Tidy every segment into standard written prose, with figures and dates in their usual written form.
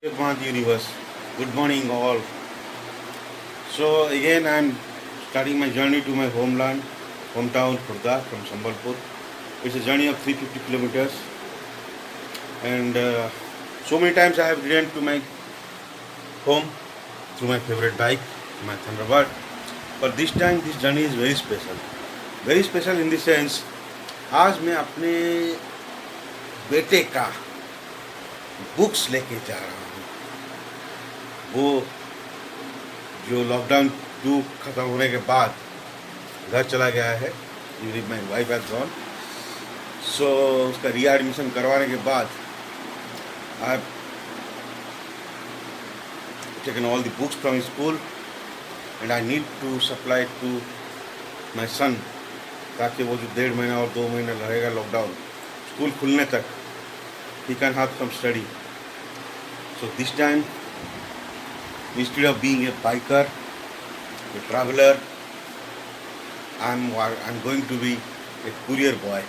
Jagannatha universe. Good morning, all. So again, I'm starting my journey to my homeland, hometown Khurda from Sambalpur. It's a journey of 350 kilometers, and so many times I have ridden to my home through my favorite bike, my Thunderbird. But this time, this journey is very special. Very special in the sense, आज मैं अपने बेटे का books लेके जा रहा हूँ. वो जो लॉकडाउन 2 ख़त्म होने के बाद घर चला गया है, my wife has gone. So उसका रीएडमिशन करवाने के बाद I have taken all the books from school and I need to supply to my son, ताकि वो जो 1.5 महीना और 2 महीना रहेगा लॉकडाउन स्कूल खुलने तक, he can have some study. So this time, instead of being a biker, a traveler, I'm going to be a courier boy.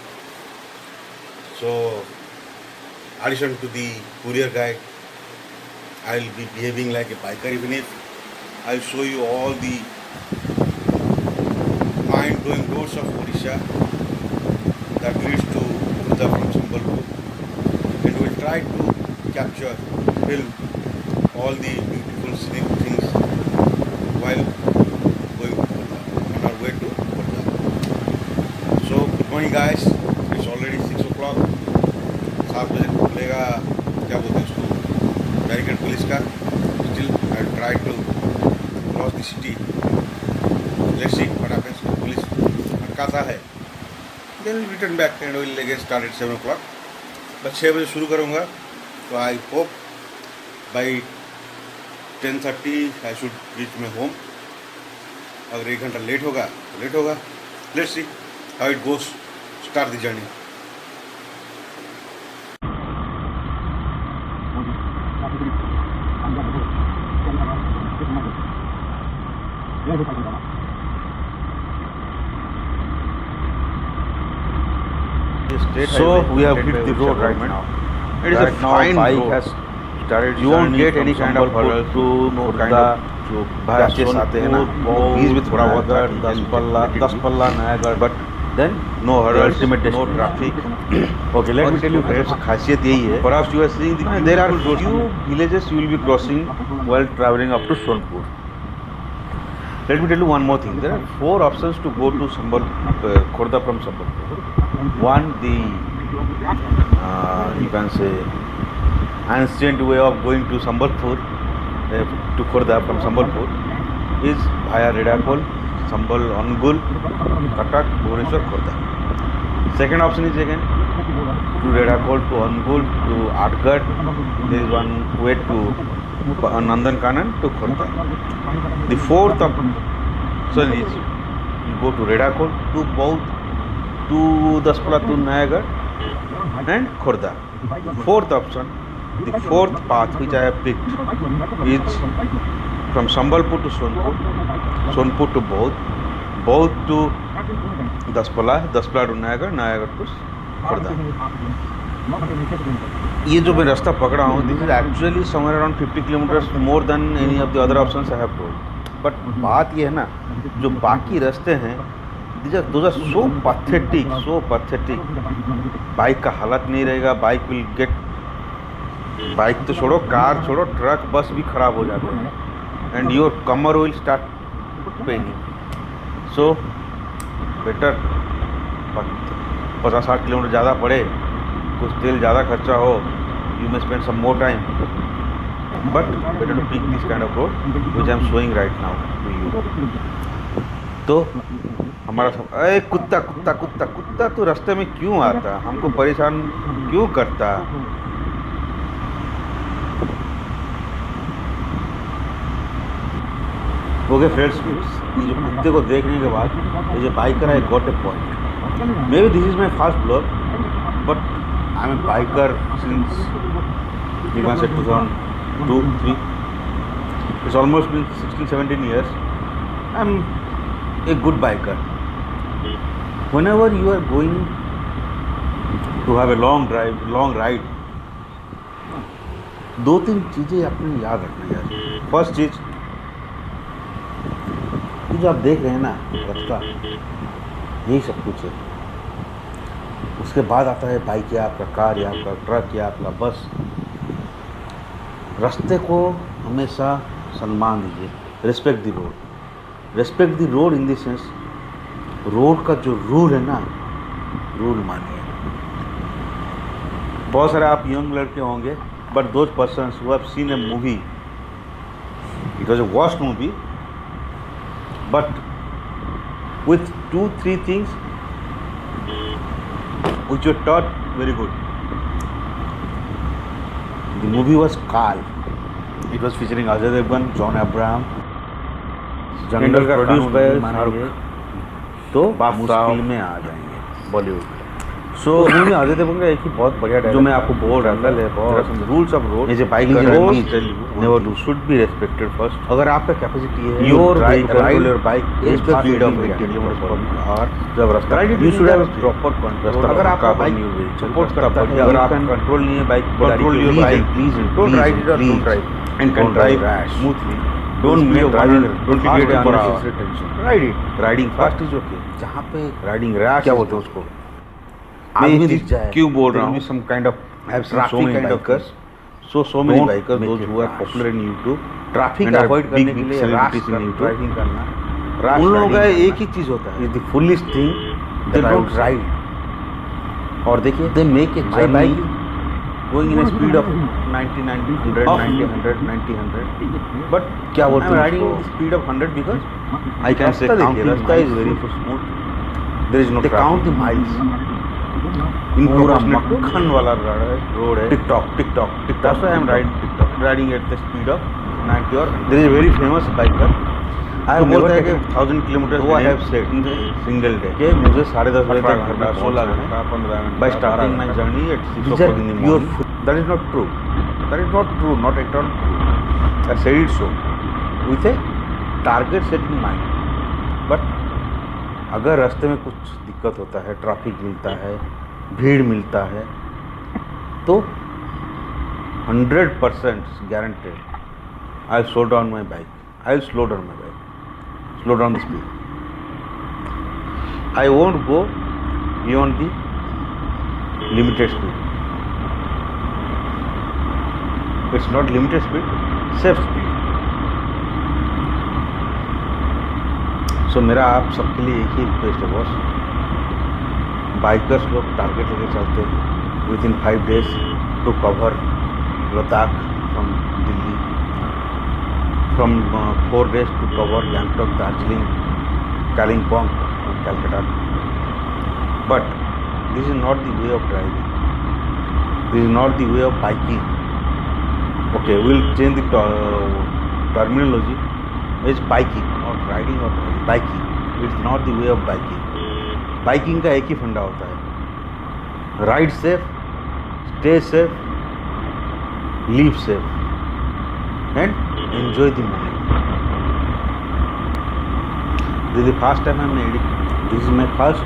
So, addition to the courier guy, I'll be behaving like a biker, even if I'll show you all the mind-blowing roads of Odisha that leads to Khurda from Sambalpur. And we'll try to capture, film all the beautiful scenic things while going to Khurda, on our way to Khurda. So, good morning guys. It's already 6 o'clock. 7 बजे खुलेगा, क्या बोलते हैं उसको, barricade police का. Still, I'll try to cross the city. Let's see what happens. Police अटकाता है. Then we'll return back and we'll again start at 7 o'clock. बस 6 बजे शुरू करूँगा. तो I hope by 10:30 I should reach my home. अगर 1 घंटा लेट होगा तो लेट होगा. Let's see how it goes. Start the journey. So we have hit the road right now. It is a fine road. You won't get any kind of hurdle to Khurda जो बच्चे आते हैं ना, बीच में थोड़ा बहुत 10 पल्ला Nayagarh, but then no hurdles, no traffic. Okay, let me tell you, खासियत यही है. Perhaps you are seeing there are few villages you will be crossing while traveling up to Sonpur. Let me tell you one more thing. There are 4 options to go to Khurda from Sambalpur. One, the you can say ancient way of going to Sambalpur, to Khurda from Sambalpur, is via Redakol, Sambal, Angul, Katak, Bhubaneswar, Khurda. Second option is again to Redakol, to Angul, to Atgarh. There is one way to Nandankanan to Khurda. The fourth option is you go to Redakol, to both to Daspala, to Nayagarh and Khurda. Fourth option, the fourth path which I have picked is from Sambalpur to Sonpur, Sonpur to Baud to Daspala, Daspala to Nayagarh, Nayagarh to Khurda. ये जो मैं रास्ता पकड़ा हूँ, this is actually somewhere around 50 kilometers more than any of the other options I have told. But बात ये है ना, जो बाकी रास्ते हैं, those are so pathetic. Bike का हालत नहीं रहेगा. बाइक विल गेट, बाइक तो छोड़ो, कार छोड़ो, ट्रक बस भी खराब हो जाते हैं. एंड योर कमर will start paining. So better 50-60 kilometre ज़्यादा पड़े, कुछ तेल ज़्यादा खर्चा हो, you may spend some more time, but better to pick this kind of road which I am showing right now to you. तो हमारा सब, अरे कुत्ता तो रास्ते में क्यों आता, हमको परेशान क्यों करता. ओके फ्रेंड्स, ये जो कुत्ते को देखने के बाद ये जो बाइकर है got a point. Maybe this is my first blog, but I am a biker since 2002-3. It's almost been 16-17 years. I'm a good biker. Whenever you are going to have a long drive, long ride, 2-3 चीज़ें अपने याद रखना यार। First चीज़, ये जो आप देख रहे हैं ना रास्ता, यही सब कुछ है। उसके बाद आता है बाइक या आपका कार या आपका ट्रक या आपका बस। रास्ते को हमेशा सम्मान दीजिए, respect the road. Respect the road in the sense, road का जो रूल है ना, रूल मानिए। बहुत सारे आप यंग लड़के होंगे, but those persons who have seen A movie, it was a worst movie, but with 2-3 things which were taught very good. The movie was Kal. It was featuring Ajay Devgan, John Abraham, जंगल का produced by Shahrukh. तो मुश्किल में आ जाएंगे बॉलीवुड। सो movie Ajay Devgan का एक ही बहुत बढ़िया dialogue जो मैं आपको बोल रहा था, बहुत rules of road is a bike never do should be respected first. अगर आपका कैपेसिटी है your ride your bike is the speed of 80 km/h जब रास्ता you should have proper control. अगर आपका बाइक सपोर्ट करता है, अगर आप कंट्रोल नहीं है bike, control your bike please, don't ride it और don't drive and can drive smoothly, don't make driving, don't create unnecessary tension. Ride it, riding fast is okay. जहां पे राइडिंग रैश क्या बोलते हैं उसको, आदमी दिख जाए, क्यों बोल रहा हूँ, some kind of so many bikers, so many bikers, those who are popular in YouTube, traffic avoid करने के लिए रैश ड्राइविंग करना, उन लोगों का एक ही चीज़ होता है, the foolish thing, they don't ride। और देखिए they make a journey going in a speed of 90, 100, but क्या बोलते हैं, riding in the speed of 100 because I can say रास्ता is very smooth, there is no traffic, count the miles। इन पूरा मक्खन वाला road है, TikTok that's why I am riding at the speed of 90 और there is a very famous biker, I have बोलता है कि 1000 kilometre वो I have said in single day कि मुझे 10:30 बजे तक 16 घंटा 15 minute by starting my journey at 6 o'clock in the morning। That is not true, not at all true। I said it so with a target set in mind, but अगर रास्ते में कुछ दिक्कत होता है, ट्रैफिक मिलता है, भीड़ मिलता है, तो 100% guaranteed I'll slow down my bike, slow down the speed, I won't go beyond the limited speed, it's not limited speed, safe speed। सो मेरा आप सबके लिए एक ही रिक्वेस्ट है बॉस, बाइकर्स लोग टारगेट लेके चलते हैं within 5 days to cover Ladakh from Delhi, from 4 days to cover Gangtok, Darjeeling, Kalimpong और Calcutta, but this is not the way of driving, this is not the way of biking. Okay, will change the terminology, is biking not riding or biking, it's not the way of biking। Biking का एक ही फंडा होता है, ride safe, stay safe, leave safe and enjoy the moment. This is the first time I am this is my first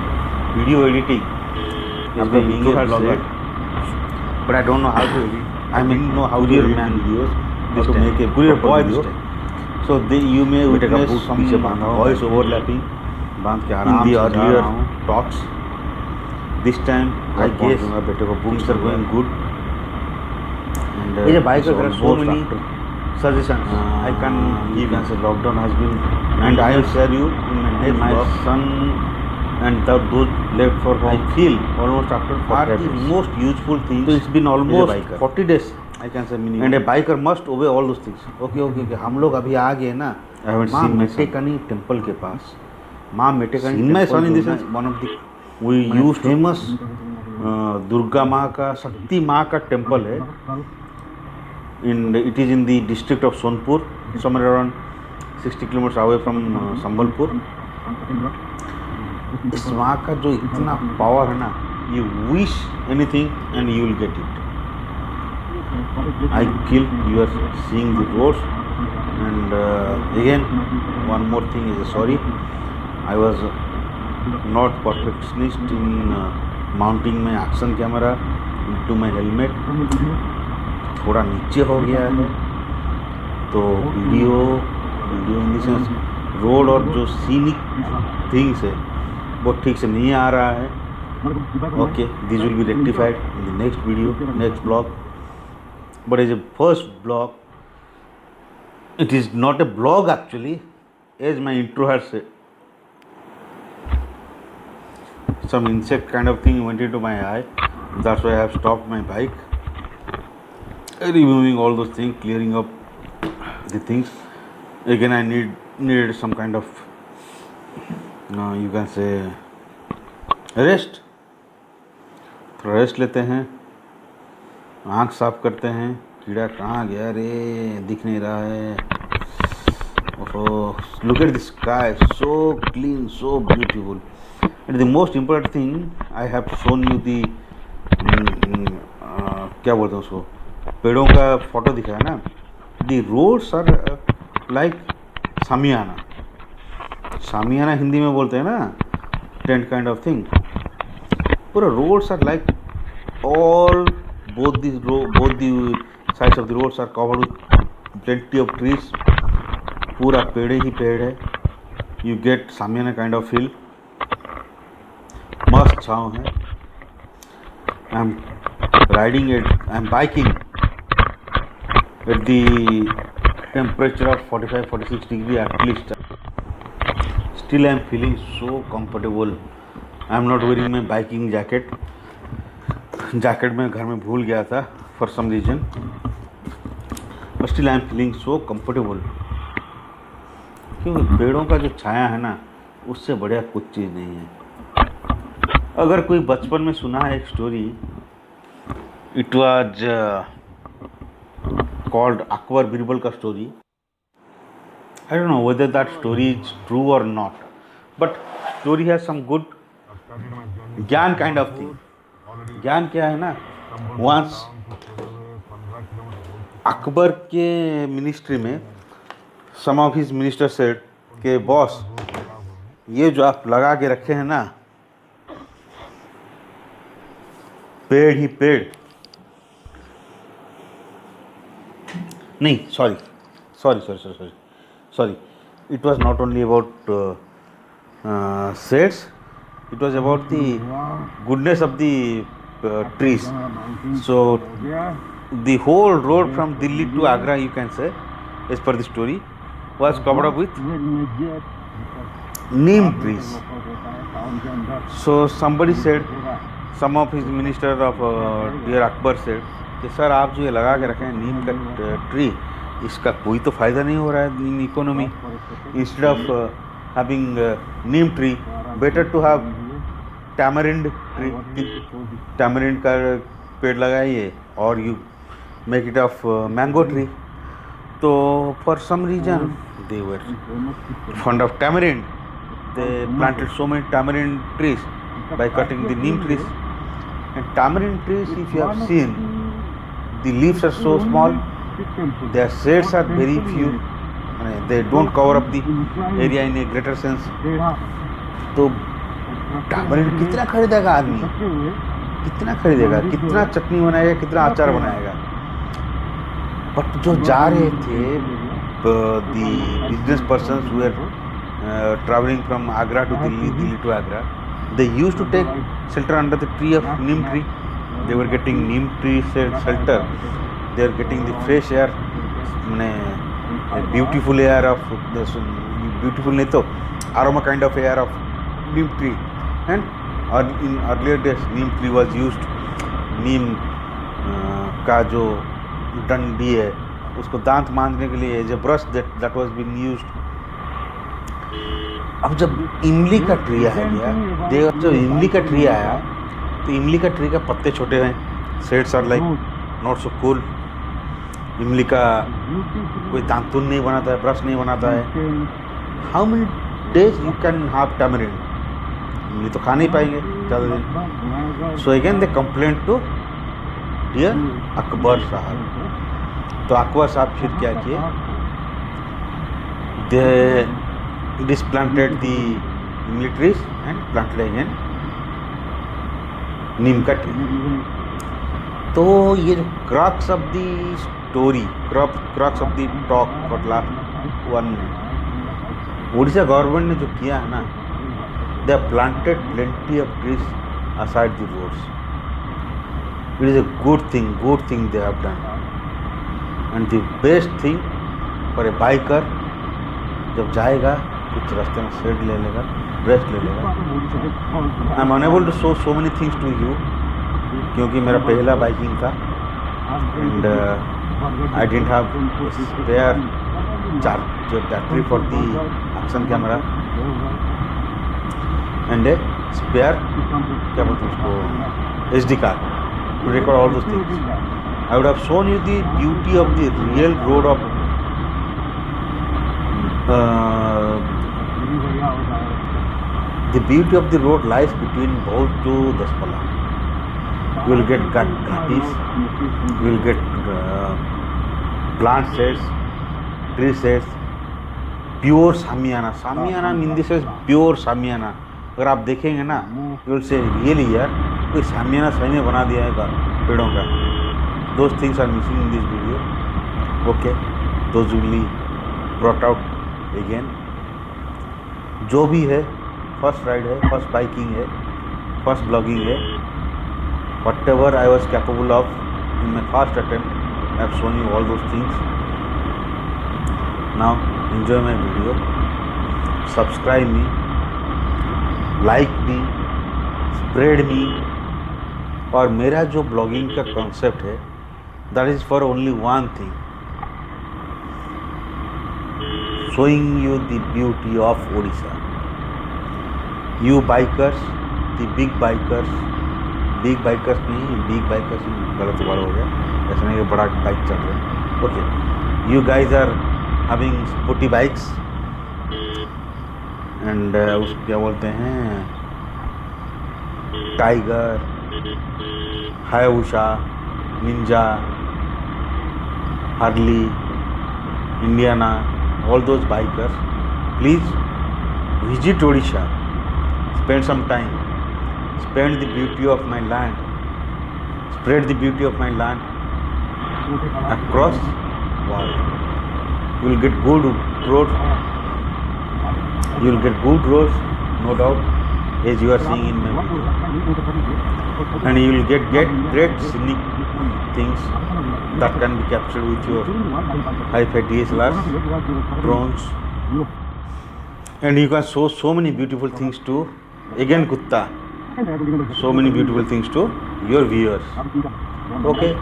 video editing after being a blogger, but I don't know how to edit, I mean know how to edit videos to make a good video. So you may witness some voice overlapping बांध के आराम से जा रहा हूँ talks। This time I guess बेटे को books are going good and ये biker there are so many suggestions I can give। As lockdown has been and I will share you in my son and those left for home, I feel almost after are the most useful things। So it's been almost 40 days I can say minimum, and a biker must obey all those things। Okay, हम लोग अभी आ गए ना माँ Metakani temple के पास। माँ Metakani temple in this one of the we use famous Durga माँ का, शक्ति माँ का टेम्पल है, in it is in the district of Sonpur, somewhere around 60 kilometre away from Sambalpur. इस माँ का जो इतना पावर है ना, you wish anything and you will get it. I feel you are seeing the roads, and again one more thing is sorry, I was not perfectionist in mounting my action camera into my helmet। थोड़ा नीचे हो गया है, तो video in the sense road और जो scenic things है वो ठीक से नहीं आ रहा है. Okay, this will be rectified in the next video, next blog. But as a first blog, it is not a blog actually, as my intro has said. Some insect kind of thing went into my eye. That's why I have stopped my bike, removing all those things, clearing up the things. Again, I needed some kind of, you can say, rest. थोड़ा rest लेते हैं, आँख साफ करते हैं. कीड़ा कहाँ गया रे, दिख नहीं रहा है. Oh, look at the sky, so clean, so beautiful. And the most important thing, I have shown you the क्या बोलते हैं उसको, पेड़ों का फोटो दिखाया ना. The roads are like shamiana. Shamiana Hindi में बोलते हैं ना, टेंट काइंड ऑफ थिंग. पूरा roads are like both the sides of the roads are covered with plenty of trees. पूरा पेड़ ही पेड़ है. You get सामियाना kind of feel. मस्त छाँव है. I'm biking at the temperature of 45-46 degree at least. Still I'm feeling so comfortable. I am not wearing my biking jacket. Jacket मैं घर में भूल गया था for some reason, but still I am feeling so comfortable. क्योंकि पेड़ों का जो छाया है ना, उससे बढ़िया कुछ चीज़ नहीं है. अगर कोई बचपन में सुना है एक story, it was called Akbar Birbal का story. I don't know whether that story is true और not, but story has some good ज्ञान काइंड ऑफ थिंग. ज्ञान क्या है ना, वंस अकबर के मिनिस्ट्री में some of his minister said के बॉस, ये जो आप लगा के रखे हैं ना, पेड़ ही पेड़, नहीं sorry, it was not only about shades, it was about the goodness of the trees. So the whole road from Delhi to Agra, you can say, as per the story, was covered up with neem trees. So somebody said, some of his minister of dear Akbar said कि sir आप जो ये लगा के रखे हैं नीम का tree, इसका कोई तो फ़ायदा नहीं हो रहा है in economy. Instead of having neem tree, better to have tamarind tree. Tamarind का पेड़ लगाइए और you make it of mango tree. तो for some reason they were fond of tamarind, they planted so many tamarind trees by cutting the neem trees. And tamarind trees, if you have seen, the leaves are so small, their shades are very few, they don't cover up the area in a greater sense. तो tamarind कितना खरीदेगा आदमी, कितना खरीदेगा, कितना चटनी बनाएगा, कितना अचार बनाएगा. बट जो जा रहे थे, the business persons who were traveling from Agra to Delhi to Agra, they used to take shelter under the tree of neem tree. They were getting neem tree shelter. They are getting the fresh air, beautiful air of beautiful नहीं तो aroma kind of air of neem tree. And in earlier days, neem tree was used. neem का जो डंडी है, उसको दांत मांजने के लिए जो brush that was being used. अब जब इमली का ट्री आया गया, जब इमली का ट्री आया, तो इमली का ट्री का पत्ते छोटे हैं, seeds are like not so cool. इमली का कोई दांतुन नहीं बनाता है, ब्रश नहीं बनाता है. How many days you can have tamarind? इमली तो खा नहीं पाएंगे ज़्यादा दिन. So again they complaint to dear Akbar sahab. तो अकबर साहब फिर क्या किए, दे displanted the imli trees and planted again neem ka tree. तो ये जो crux of the story, crux of the talk for last 1 minute, Orissa government ने जो किया है ना, they have planted plenty of trees aside the roads. It is a good thing they have done. And the best thing for a biker, जब जाएगा कुछ रास्ते में शेड ले लेगा, रेस्ट ले लेगा. I am unable to show so many things to you, क्योंकि मेरा पहला बाइकिंग था and I didn't have spare battery for the action camera and a spare, क्या बोलते हैं उसको, SD card to record all those things. I would have shown you the beauty of the real road of the beauty of the road lies between Bhaud to Daspala. You will get ghatis, you will get plant sets, tree sets, pure Samiana means this is pure Samiana. अगर आप देखेंगे ना, you will say really यार कोई सामियाना सही में बना दिया है पेड़ों का. Those things are missing in this video. Okay, those will be brought out again. जो भी है, फर्स्ट राइड है, फर्स्ट बाइकिंग है, फर्स्ट ब्लॉगिंग है. Whatever I was capable of in my first attempt, I have shown you all those things. Now enjoy my video, subscribe me, like me, spread me. और मेरा जो blogging का concept है, that is for only one thing, showing you the beauty of Odisha. You bikers, the big bikers नहीं, big bikers गलत word हो गया, ऐसा नहीं कि बड़ा बाइक चल रहा है. Okay, you guys are having sporty bikes and उस क्या बोलते हैं, tiger, Hayabusa, Ninja, Harley, Indiana, all those bikers, please visit Odisha, spend some time, spend the beauty of my land, spread the beauty of my land across world. You will get good roads, no doubt, as you are seeing in my video, and you will get great scenic things that can be captured with your hi-fi DSLRs, drones, and you can show so many beautiful things to, again Kutta, so many beautiful things to your viewers. Okay,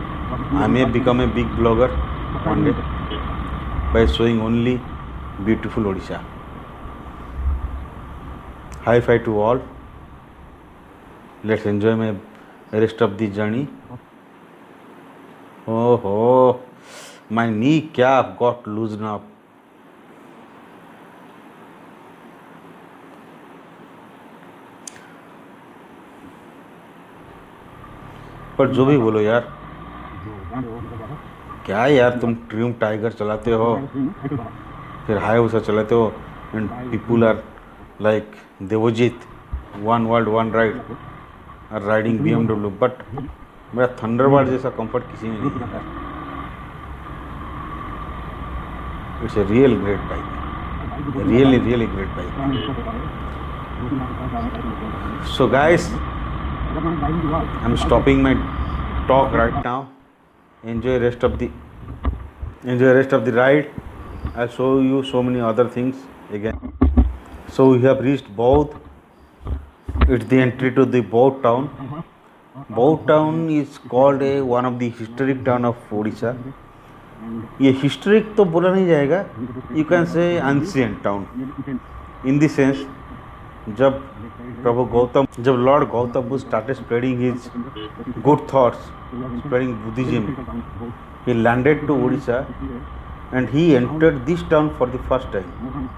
I may become a big blogger one day by showing only beautiful Odisha. Hi-fi to all. Let's enjoy my rest of the journey. Oh, my kneecap got loosened up. पर जो भी बोलो यार, क्या यार तुम triumph tiger चलाते हो, फिर हायाबुसा चलाते हो, and people are like Devjeet, one world one ride, are riding BMW, बट मेरा थंडरबर्ड जैसा कंफर्ट किसी में नहीं है. It's a real great bike, really great bike. So guys, I'm stopping my talk right now. Enjoy rest of the ride. I'll show you so many other things again. So we have reached Bhaud. It's the entry to the Bhaud town. Bhaud town is called one of the historic town of Odisha. ये historic तो बोला नहीं जाएगा. You can say ancient town. In the sense, जब Lord Gautam Buddha started spreading his good thoughts, spreading Buddhism, he landed to Odisha and he entered this town for the first time.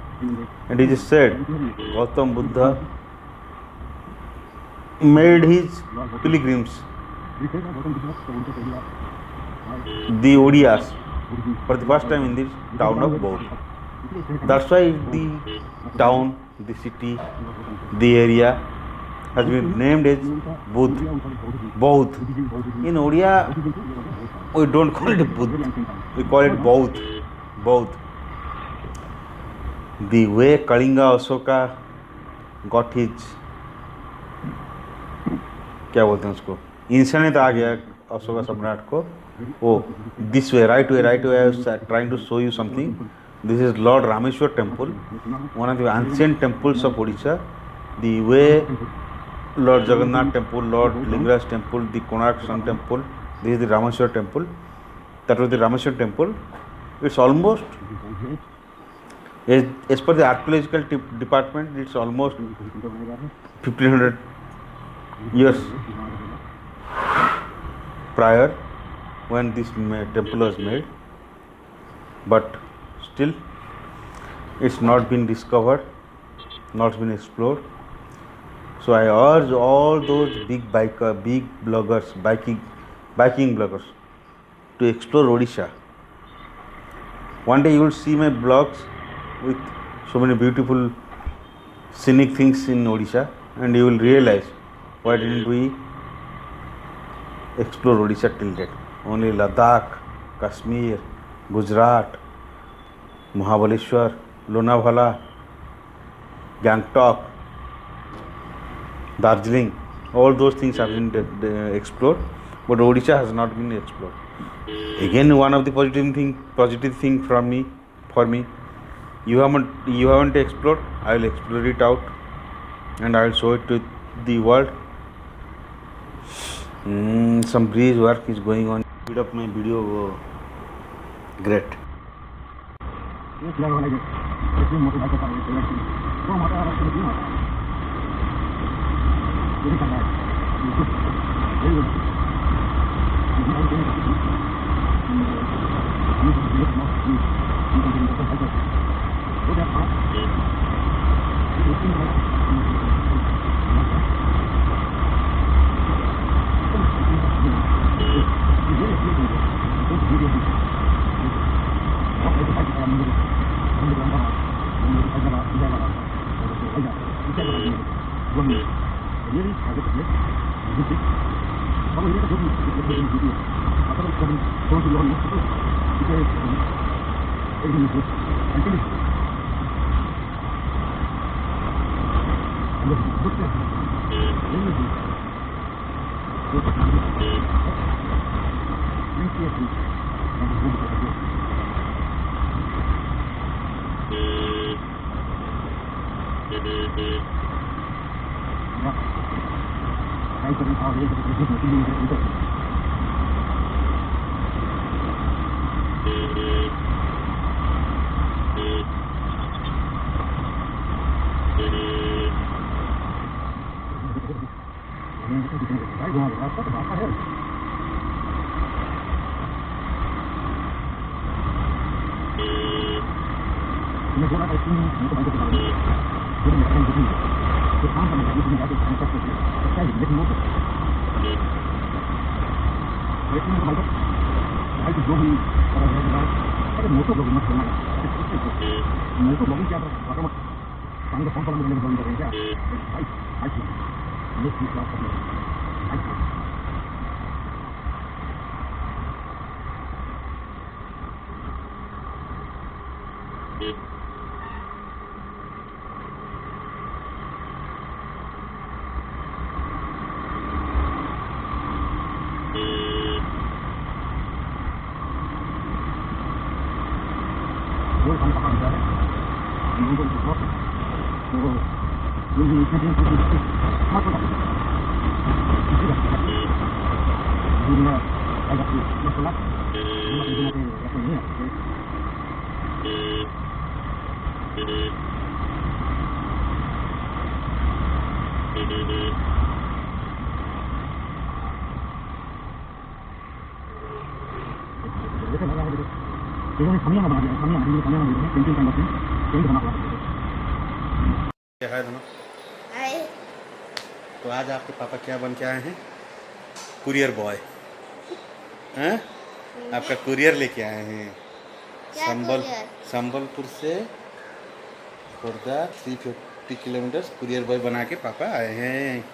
And it is said Gautam Buddha made his pilgrims, the Odiyas, for the first time in this town of Bhaud. That's why the town, the city, the area has been named as Budh. Both. In Odia, we don't call it Budh. We call it Both. Both. The way Kalinga Ashoka got his, क्या बोलते हैं उसको, इंसानियत आ गया अशोका सम्राट को, वो this way right way I was trying to show you something. This is lord Rameshwar temple, one of the ancient temples of Odisha. The way lord Jagannath temple, lord Lingaraj temple, the Konark sun temple, this is the Rameshwar temple. That was the Rameshwar temple. It's almost as per the archaeological department, it's almost 1500 years prior when this temple was made, but still it's not been discovered, not been explored. So I urge all those big bloggers, biking bloggers, to explore Odisha. One day you will see my blogs with so many beautiful scenic things in Odisha, and you will realize why didn't we explore Odisha till date. Only Ladakh, Kashmir, Gujarat, Mahabaleshwar, Lonavala, Gangtok, Darjeeling, all those things have been explored, but Odisha has not been explored. Again, one of the positive thing for me, you haven't explored. I will explore it out, and I will show it to the world. Some breeze work is going on. Speed up my video. Great. क्या है दोनों? तो आज आपके पापा क्या बन के आए हैं? कुरियर बॉय हैं? आपका कुरियर लेके आए हैं संबलपुर से खुर्दा 350 किलोमीटर कुरियर बॉय बना के पापा आए हैं.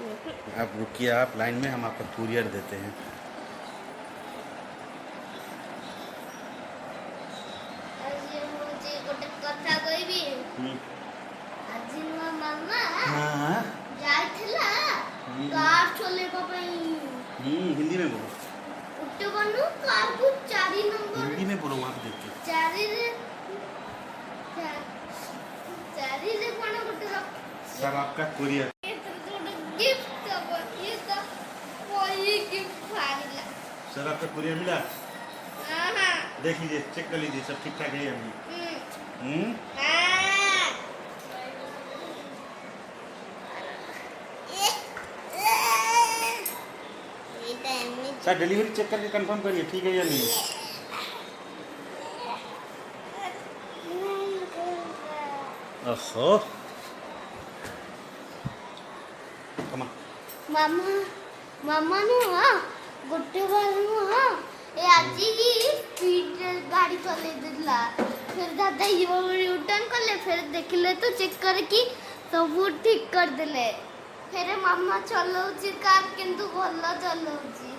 आप रुकिए, आप लाइन में, हम आपका कुरियर देते हैं। आज मुझे गोटे कथा कहबी। आज ମୋ ମାମା हाँ ଯାଇଥିଲା कार ଚଲେଇବା ପାଇଁ। हिंदी में बोलो, ଗୋଟେ ବନୁ कार को 4 नंबर हिंदी में बोलो वहाँ पे देख के। 4 रे 4 रे कोन गोटे रख सर आपका कुरियर। गिफ्ट दबो ये तो कोई गिफ्ट फाड़ला। सर आपका कुरियर मिला, हां देख लीजिए, चेक कर लीजिए, सब ठीक ठाक है या नहीं। हां ये टाइम में सर डिलीवरी चेक करके कंफर्म करिए ठीक है या नहीं। ओहो कमा मामा मामा नुह गोटे बार नुह ए आजी स्पीड गाड़ी चले दिला। फिर दादा यूटर्न करले, फिर देखले तो चेक करके सब ठीक कर देले। फिर मामा चलाउची कार किंतु भल चलाउची।